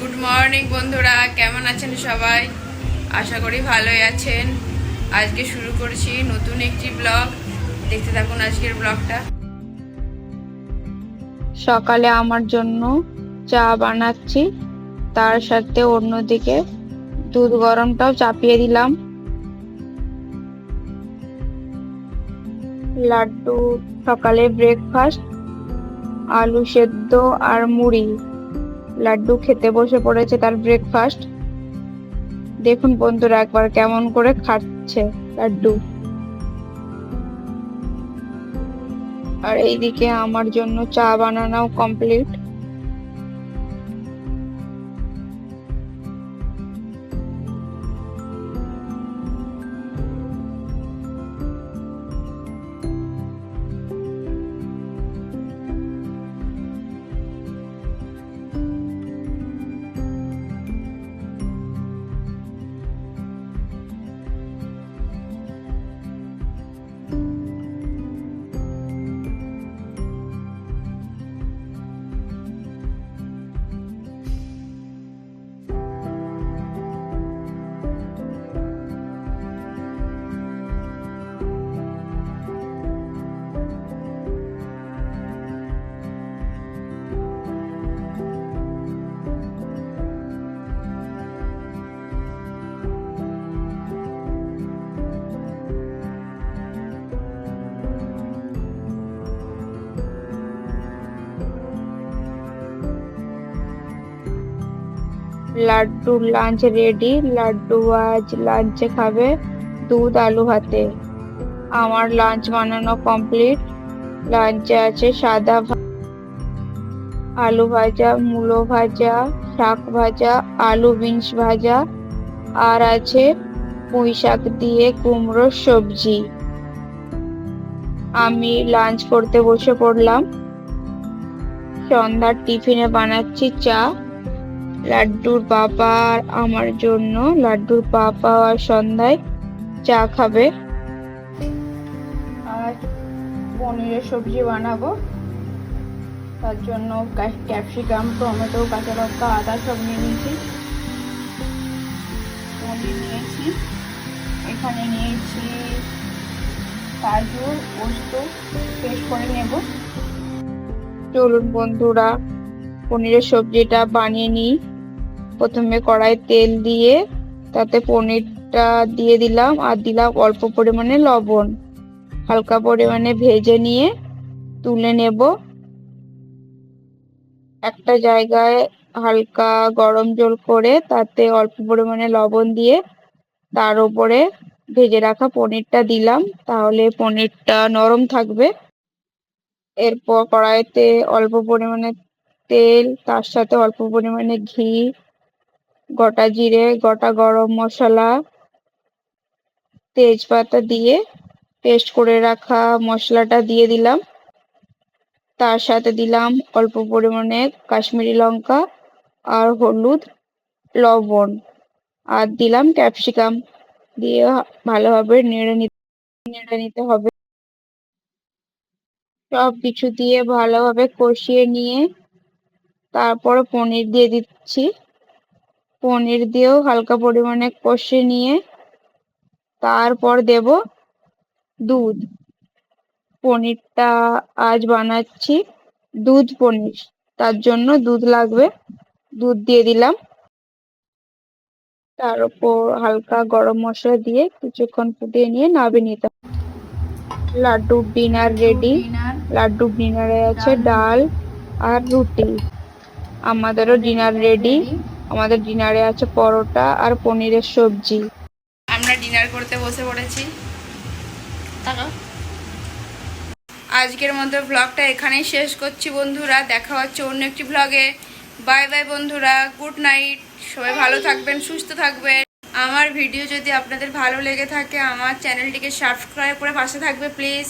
Good morning বন্ধুরা, কেমন আছেন সবাই? আশা করি ভালোই আছেন। আজকে শুরু করছি নতুন একটি ব্লগ। দেখতে থাকুন আজকের ব্লগটা। সকালে আমার জন্য চা বানাচ্ছি, তার সাথে অন্যদিকে দুধ গরমটাও চাপিয়ে দিলাম। লাড্ডু সকালে ব্রেকফাস্ট, আলু সেদ্ধ আর মুড়ি। লাড্ডু খেতে বসে পড়েছে তার ব্রেকফাস্ট। দেখুন বন্ধুরা একবার কেমন করে খাচ্ছে লাড্ডু। আর এইদিকে আমার জন্য চা বানানো complete. Laddu lunch ready. Laddu আজ লাঞ্চে খাবে দুধ আলু ভাতে। আমার লাঞ্চ বানানো কমপ্লিট। লাঞ্চে আছে সাদা আলু ভাজা, মূলো ভাজা, শাক ভাজা, আলু বিনস ভাজা, আর আছে পুঁই শাক দিয়ে কুমড়োর সবজি। আমি লাঞ্চ করতে বসে পড়লাম। সন্ধ্যার টিফিনে বানাচ্ছি চা। লাড্ডুর বাবা আর আমার জন্য। লাড্ডুর বাবা আর সন্ধ্যায় চা খাবে। আর পনিরের সবজি বানাবো, তার জন্য ক্যাপসিকাম, টমেটো, কাঁচা লঙ্কা, আদা সব নিয়ে নিয়েছি। পনির নিয়েছি, এখানে নিয়েছি কাজু, পোস্ত পেস্ট করে নেব। চলুন বন্ধুরা পনিরের সবজিটা বানিয়ে নিই। প্রথমে কড়াই তেল দিয়ে তাতে পনিরটা দিয়ে দিলাম, আর দিলাম অল্প পরিমাণে লবণ। হালকা পরিমাণে ভেজে নিয়ে তুলে নেব। একটা জায়গায় হালকা গরম জল করে তাতে অল্প পরিমাণে লবণ দিয়ে তার উপরে ভেজে রাখা পনিরটা দিলাম, তাহলে পনিরটা নরম থাকবে। এরপর কড়াইতে অল্প পরিমাণে তেল, তার সাথে অল্প পরিমাণে ঘি, গোটা জিরে, গোটা গরম মশলা, তেজপাতা দিয়ে পেস্ট করে রাখা মশলাটা দিয়ে দিলাম। তার সাথে দিলাম অল্প পরিমাণে কাশ্মীরি লঙ্কা আর হলুদ, লবণ, আর দিলাম ক্যাপসিকাম দিয়ে ভালোভাবে নেড়ে নিতে হবে। সব কিছু দিয়ে ভালোভাবে কষিয়ে নিয়ে তারপর পনির দিয়ে দিচ্ছি। পনির দিয়েও হালকা পরিমাণে কষিয়ে নিয়ে তারপর দেব দুধ। পনিরটা আজ বানাচ্ছি দুধ পনির, তার জন্য দুধ লাগবে। দুধ দিয়ে দিলাম, তার উপর হালকা গরম মশলা দিয়ে কিছুক্ষণ ফুটিয়ে নিয়ে নামিয়ে নিতে। Laddu dinner ready. লাড্ডু ডিনারে আছে ডাল আর রুটি। আমাদেরও ডিনার রেডি। আমাদের ডিনারে আছে পরোটা আর পনিরের সবজি। আমরা ডিনার করতে বসে পড়েছি। আজকের মতো ব্লগটা এখানেই শেষ করছি বন্ধুরা। দেখা হচ্ছে অন্য একটি ব্লগে। বাই বাই বন্ধুরা, গুড নাইট। সবাই ভালো থাকবেন, সুস্থ থাকবেন। আমার ভিডিও যদি আপনাদের ভালো লেগে থাকে আমার চ্যানেলটিকে সাবস্ক্রাইব করে পাশে থাকবে প্লিজ।